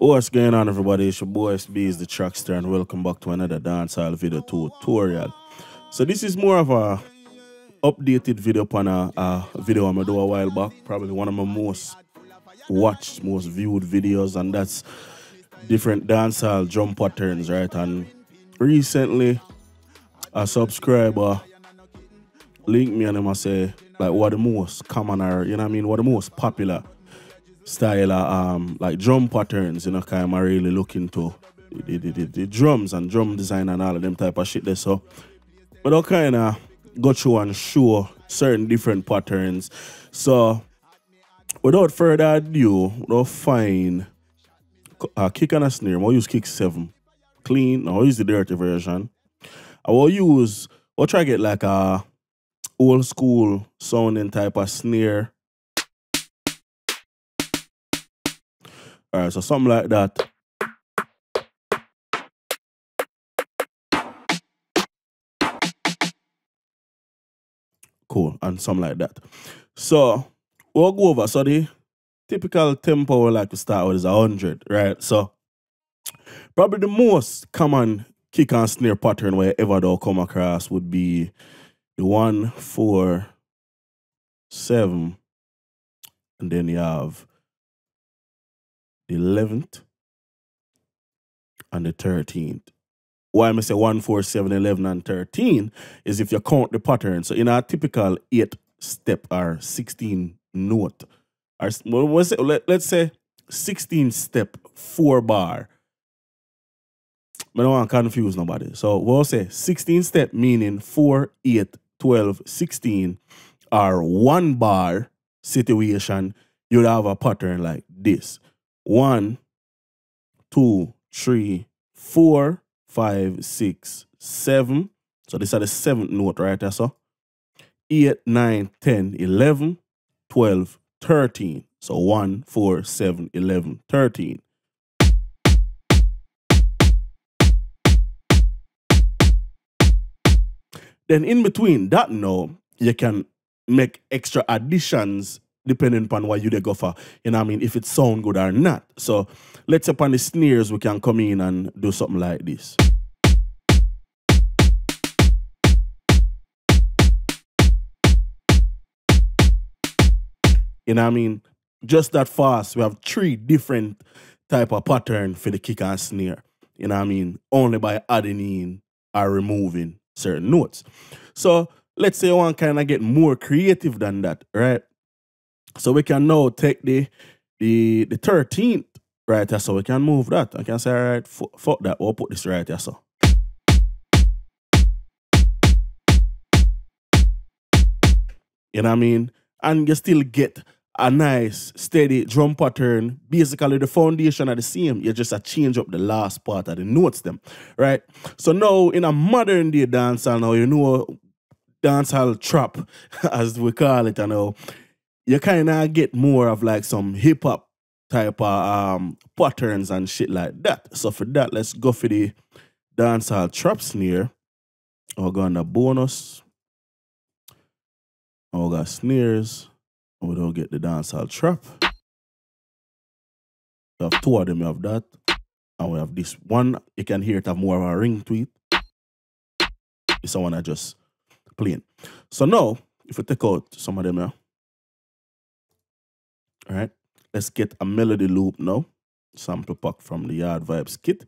What's going on, everybody? It's your boy Itz-Beez-Da TrackStar, and welcome back to another dancehall video tutorial. So this is more of a updated video upon a video I do a while back. Probably one of my most watched, most viewed videos, and that's different dancehall drum patterns, right? And recently, a subscriber linked me and him and say like what the most common or what the most popular style of like drum patterns, kind of really looking to the drums and drum design and all of them type of shit there. So but I'll kind of go through and show certain different patterns. So without further ado, we'll find a kick and a snare. I'll use kick 7 clean. I'll use the dirty version. We'll try to get like a old school sounding type of snare. Alright, so something like that. Cool, and something like that. So we'll go over. So the typical tempo we like to start with is 100, right? So probably the most common kick and snare pattern wherever they'll come across would be the 1, 4, 7, and then you have the 11th and the 13th. Why I say 1, 4, 7, 11, and 13 is if you count the pattern. So in a typical 8 step or 16 note, or let's say 16 step 4 bar. I don't want to confuse nobody. So we'll say 16 step meaning 4, 8, 12, 16 or 1 bar situation. You'll have a pattern like this. 1, 2, 3, 4, 5, 6, 7. So these are the 7th note right there. So 8, 9, 10, 11, 12, 13. So 1, 4, 7, 11, 13. Then in between that now, you can make extra additions depending upon what you go for, if it sound good or not. So let's say upon the snares, we can come in and do something like this. Just that fast, we have 3 different type of pattern for the kick and snare. Only by adding in or removing certain notes. So let's say you want to kind of get more creative than that, right? So we can now take the 13th right here, so we can move that. I can say, all right, fuck that, we'll put this right here, so. And you still get a nice, steady drum pattern. Basically, the foundation are the same. You just change up the last part of the notes them, right? So now, in a modern day dancehall now, dancehall trap, as we call it, you kind of get more of like some hip-hop type of patterns and shit like that. So for that, let's go for the dancehall trap snare. I'll go on the bonus. I'll got snares. And we don't get the dancehall trap. We have 2 of them, we have that. And we have this one. You can hear it have more of a ring to it. This one I just playing. So now, if we take out some of them here. All right, let's get a melody loop now. Sample pack from the Yard Vibes kit.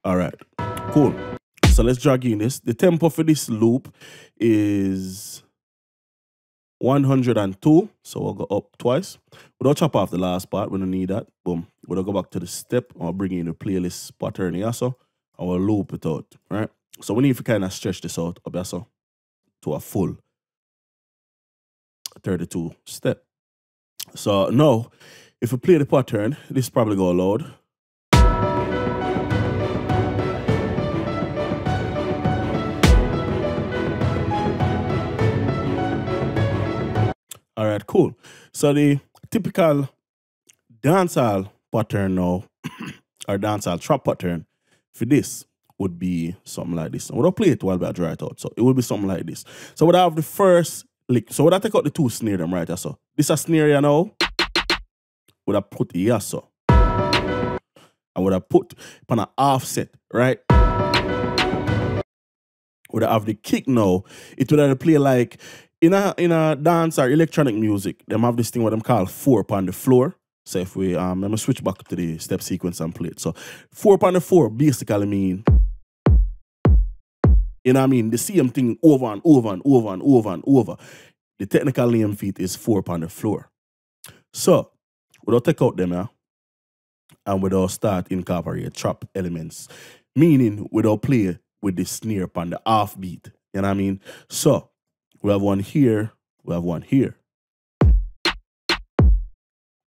All right, cool. So let's drag in this. The tempo for this loop is 102, so we'll go up twice. We don't chop off the last part, we don't need that. Boom. We'll go back to the step, I'll bring in the playlist pattern here, so I will loop it out, right? So we need to kind of stretch this out up here, so to a full 32 step. So now, if we play the pattern, this probably go loud. All right, cool. So the typical dancehall pattern now, or dancehall trap pattern, for this would be something like this. And we'll play it while we dry it out. So it will be something like this. So we'll have the first lick. So we'll take out the two snare them right here. So this a snare here now. Would have put here so. I would have put on an offset, right? Would have the kick now. It would have play like in a dance or electronic music. Them have this thing what them call 4 on the floor. So if we let me switch back to the step sequence and play it. So 4 on the 4 basically mean, you know what I mean, the same thing over and over and over and over and over. The technical name for it is 4 on the floor. So we'll take out them, and we'll start incorporate trap elements. Meaning we'll play with the snare on the half beat. You know what I mean? So we have one here, we have one here.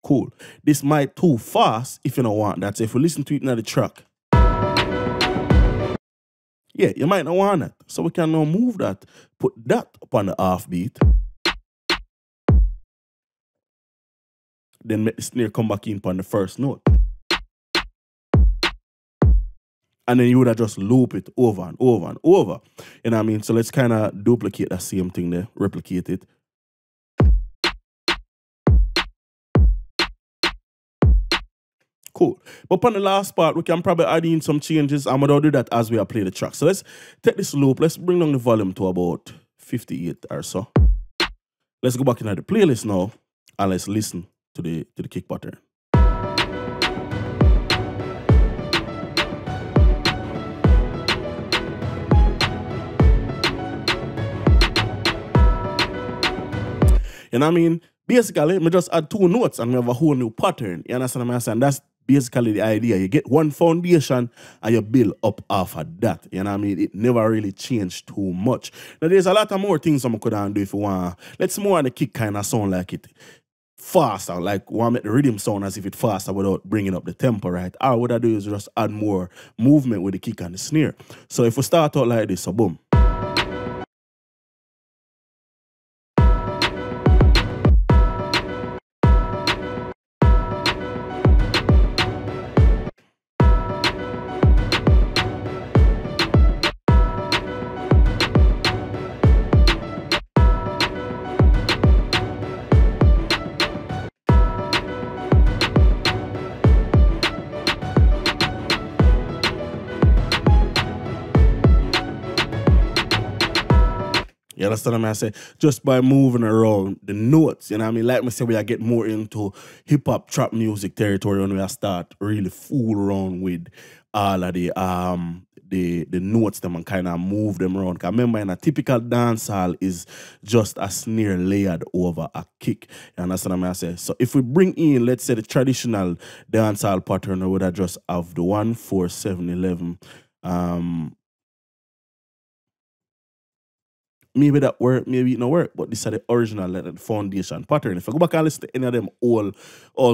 Cool. This might too fast if you don't want that. So if you listen to it in the track, yeah, you might not want that. So we can now move that, put that upon the half beat. Then make the snare come back in upon the first note. And then you would have just loop it over and over and over. You know what I mean? So let's kind of duplicate that same thing there, replicate it. Cool. But on the last part, we can probably add in some changes, and we'll do that as we play the track. So let's take this loop, let's bring down the volume to about 58 or so. Let's go back into the playlist now, and let's listen to the kick pattern. You know what I mean? Basically, we just add 2 notes and we have a whole new pattern. You understand what I'm saying? That's basically the idea. You get one foundation and you build up off of that. You know what I mean? It never really changed too much. Now, there's a lot of more things I could do if you want. Let's more on the kick kind of sound like it faster. Like, want to make the rhythm sound as if it's faster without bringing up the tempo, right? Or what I do is just add more movement with the kick and the snare. So if we start out like this, so boom. You understand what I say? Just by moving around the notes, you know what I mean? Like I said, we are get more into hip-hop, trap music territory when we start really fool around with all of the notes them and kind of move them around. Because remember, in a typical dancehall is just a snare layered over a kick. You understand what I say? So if we bring in, let's say, the traditional dancehall pattern, we would have just have the 1, 4, 7, 11. Maybe that work, maybe it not work, but this is the original the foundation pattern. If I go back and listen to any of them old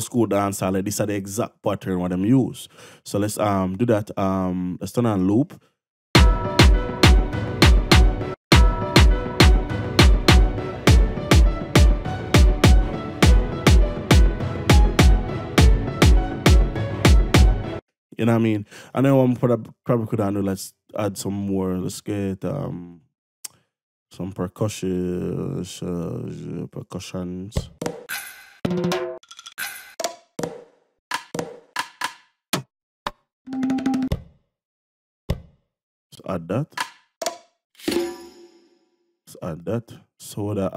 school dancehall, this is the exact pattern what them use. So let's do that. Let's turn on loop. You know what I mean? And then one probably could do, let's add some more. Let's get some percussions. Let's add that. Let's add that. So that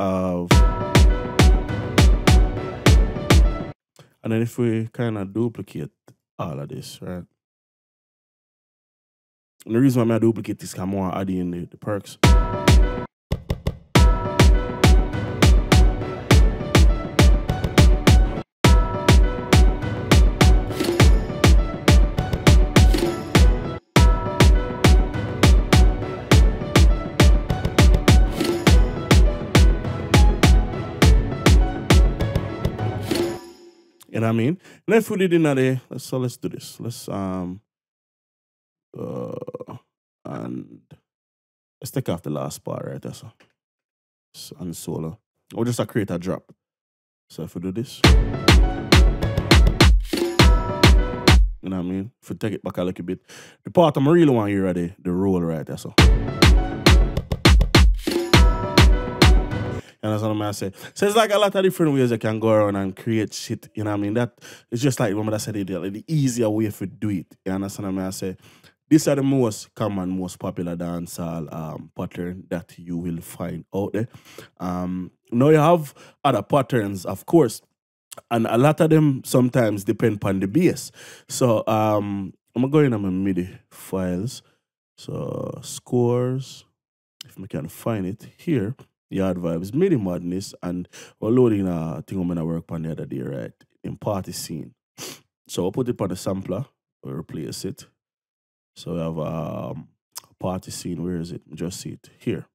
and then if we kind of duplicate all of this, right? And the reason why I duplicate this is because I want to add in the perks. You know what I mean? And if we did in there, so let's do this. Let's and let's take off the last part right there. So and solo. Or just create a drop. So if we do this. You know what I mean? If you take it back a little bit. The part I'm really want to hear are the roll right there. So. You understand what I say? So it's like a lot of different ways you can go around and create shit. You know what I mean? That it's just like remember that I said the easier way to do it. You understand what I say? These are the most common, most popular dancehall pattern that you will find out there. Now you have other patterns, of course, and a lot of them sometimes depend on the bass. So I'm gonna go in on my MIDI files. So scores, if I can find it here. Yard Vibes, MIDI Madness, and we're loading a thing I'm gonna work on the other day, right? In party scene. So I'll put it on the sampler, we'll replace it. So we have a party scene, where is it? Just see it here.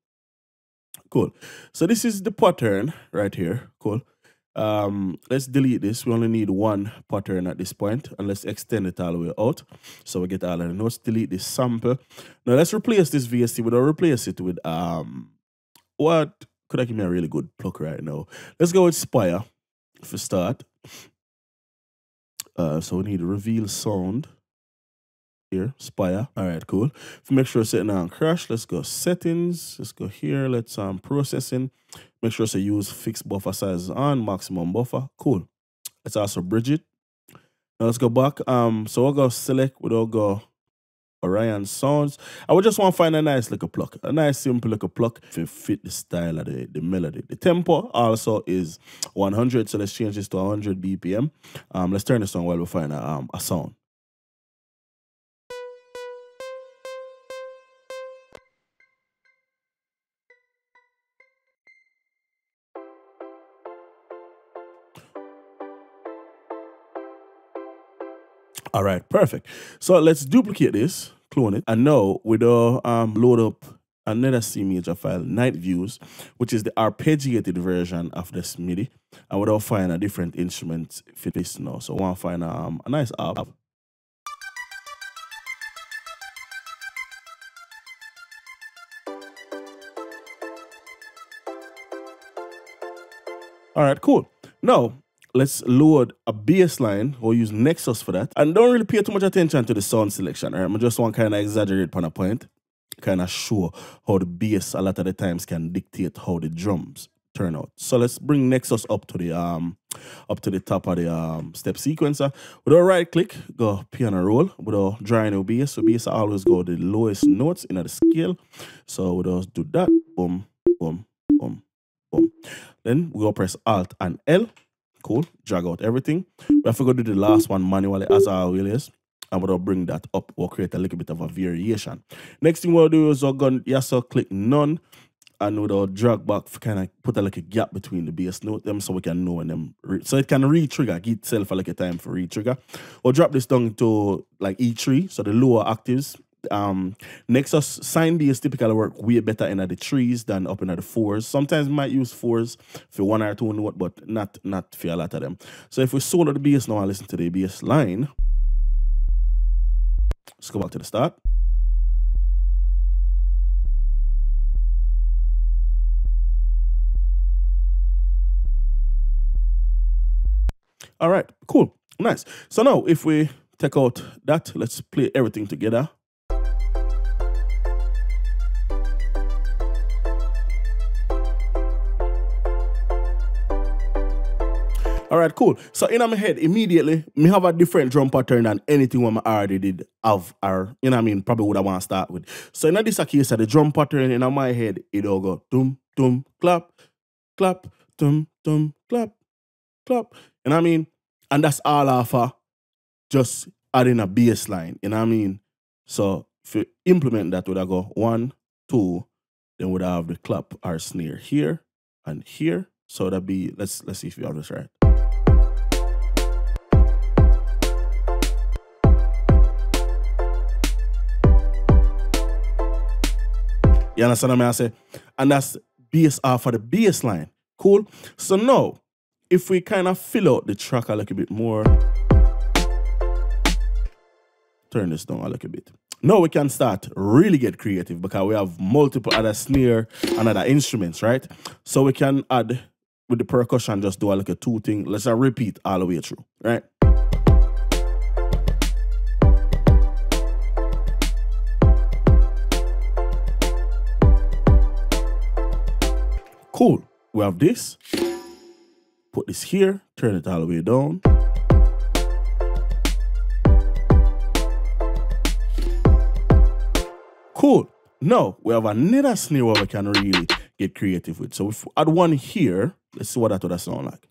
Cool. So this is the pattern right here. Cool. Let's delete this. We only need one pattern at this point, and let's extend it all the way out. So we get all of the notes, delete this sample. Now let's replace this VST, but I'll replace it with what could I give me a really good pluck right now? Let's go with Spire for start. So we need reveal sound here, Spire. All right, cool. If make sure setting on crash, let's go settings. Let's go here. Let's processing. Make sure to use fixed buffer size on maximum buffer. Cool. Let's also bridge it. Now let's go back. So we'll go select. We'll go Orion sounds. I would just want to find a nice little pluck, a nice simple little pluck to fit the style of the melody. The tempo also is 100, so let's change this to 100 BPM. Let's turn this on while we find a sound. All right, perfect. So let's duplicate this, clone it, and now we'll load up another C major file, Night Views, which is the arpeggiated version of this MIDI, and we'll find a different instrument for this now. So I want to find a nice app. All right, cool. Now, let's load a bass line. We'll use Nexus for that. And don't really pay too much attention to the sound selection. Right? I just want to kind of exaggerate on a point. Kind of show how the bass a lot of the times can dictate how the drums turn out. So let's bring Nexus up to the top of the step sequencer. With a right click, go piano roll. Without drawing the bass. So bass always go the lowest notes in the scale. So we'll just do that. Boom, boom, boom, boom. Then we'll press Alt and L. Cool. Drag out everything. We have to go do the last one manually as always. And we'll bring that up. We'll create a little bit of a variation. Next thing we'll do is we'll go, click none. And we'll drag back, kind of put a gap between the bass note them so we can know when them. So it can re-trigger, give itself a time for re-trigger. We'll drop this down to like E3, so the lower octaves. Nexus sine bass typically work way better in the threes than up in the fours. Sometimes we might use fours for one or two note, but not for a lot of them. So if we solo the bass now and listen to the bass line, let's go back to the start. All right, cool, nice. So now if we take out that, let's play everything together. All right, cool. So in my head, immediately, me have a different drum pattern than anything what I already did of, or, you know what I mean, probably what I want to start with. So in this case, the drum pattern in my head, it'll go dum, dum, clap, clap, dum, dum, clap, clap. You know what I mean? And that's all off just adding a bass line, you know what I mean? So if you implement that, would I go 1, 2, then would I have the clap or snare here and here. So that'd be, let's see if you have this right. You understand what I say? And that's bass off of the bass line. Cool? So now, if we kind of fill out the track a little bit more, turn this down a little bit. Now we can start really get creative because we have multiple other snare and other instruments, right? So we can add with the percussion, just do a two thing. Let's repeat all the way through, right? Cool. We have this. Put this here. Turn it all the way down. Cool. Now, we have another snare where we can really get creative with. So if we add one here, let's see what that would sound like.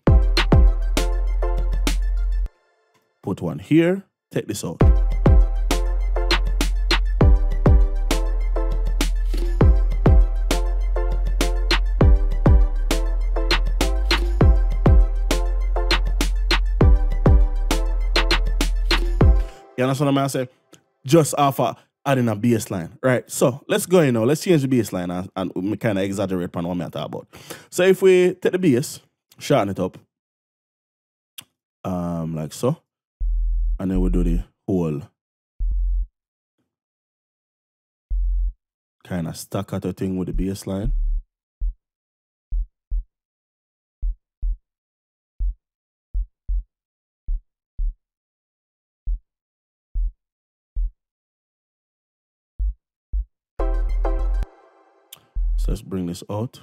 Put one here. Take this out. You understand what I say? Just after adding a bass line. Right. So let's go in now. Let's change the bass line and we kind of exaggerate on what I'm talking about. So if we take the bass, shorten it up. Like so. And then we do the whole kind of staccato thing with the bass line. So let's bring this out.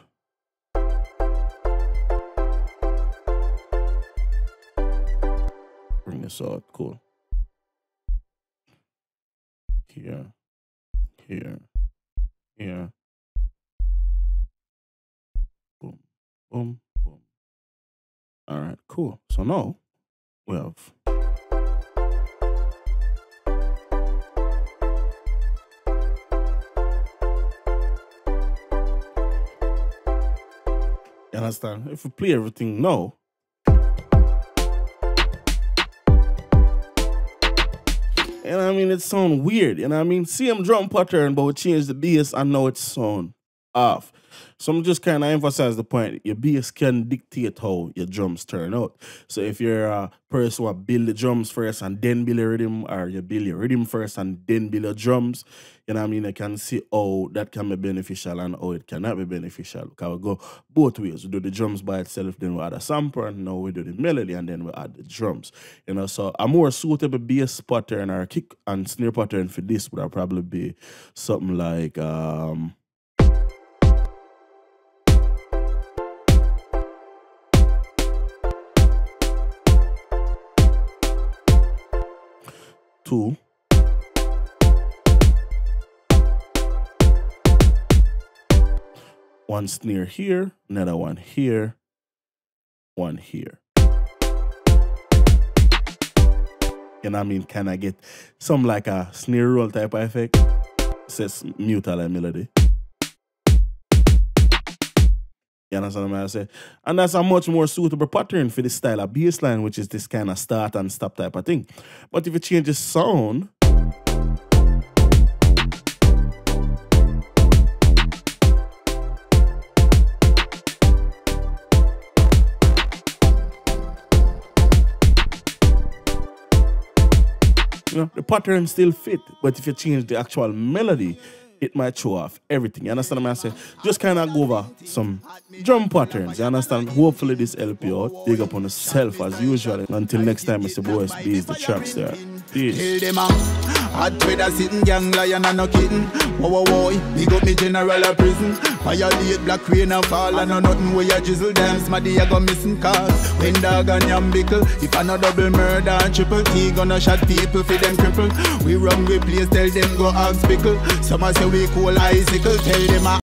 Bring this out, cool. Here, here, here. Boom, boom, boom. All right, cool. So now we have you understand? If we play everything now, you know what I mean? It sound weird, you know what I mean? Same drum pattern, but we change the bass and now it sound off. So I'm just kind of emphasize the point. Your bass can dictate how your drums turn out. So if you're a person who build the drums first and then build a rhythm, or you build your rhythm first and then build your drums, you know what I mean? You can see how that can be beneficial and how it cannot be beneficial. Because we go both ways. We do the drums by itself, then we add a sample, and now we do the melody, and then we add the drums. You know, so a more suitable bass pattern or kick and snare pattern for this would probably be something like 2. One snare here, another one here, one here. You know what I mean? Can I get some like a snare roll type of effect? It says mute like melody. You understand what I say? And that's a much more suitable pattern for this style of bass line, which is this kind of start and stop type of thing. But if you change the sound, you know, the pattern still fit, but if you change the actual melody, it might show off everything. You understand what I say? Just kind of go over some drum patterns. You understand? Hopefully this help you out. Big up on yourself as usual. Until next time, it's the boy Itz-Beez-Da TrackStar. Peace. Hot with a sitting young lion and no kitten. Whoa, whoa, whoa, big up me general of prison. Violate black rain and fall and no nothing where you drizzle them. Smaddy I go missing cars. When dog and yam bickle. If I no double murder and triple T gonna shot people for them cripple. We run with place, tell them go ask pickle. Some say we cool icicle, tell them